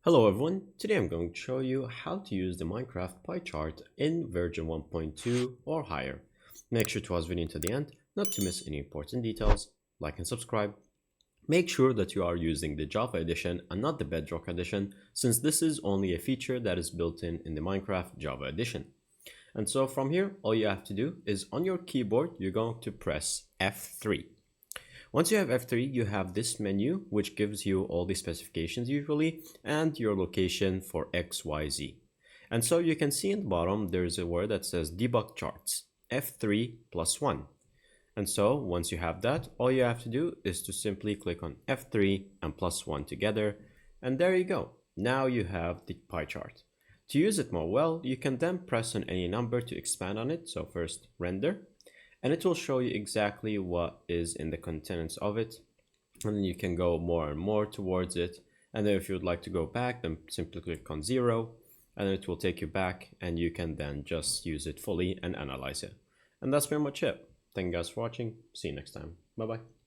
Hello everyone, today I'm going to show you how to use the Minecraft pie chart in version 1.2 or higher. Make sure to watch the video to the end, not to miss any important details. Like and subscribe. Make sure that you are using the Java edition and not the Bedrock edition, since this is only a feature that is built in the Minecraft Java edition. And so from here, all you have to do is on your keyboard, you're going to press F3. Once you have F3, you have this menu, which gives you all the specifications usually, and your location for X, Y, Z. And so you can see in the bottom, there's a word that says debug charts, F3 plus 1. And so once you have that, all you have to do is to simply click on F3 and plus 1 together. And there you go. Now you have the pie chart. To use it more well, you can then press on any number to expand on it. So first render. And it will show you exactly what is in the contents of it, and then you can go more and more towards it. And then if you would like to go back, then simply click on 0 and it will take you back, and you can then just use it fully and analyze it. And that's pretty much it. Thank you guys for watching. See you next time. Bye bye.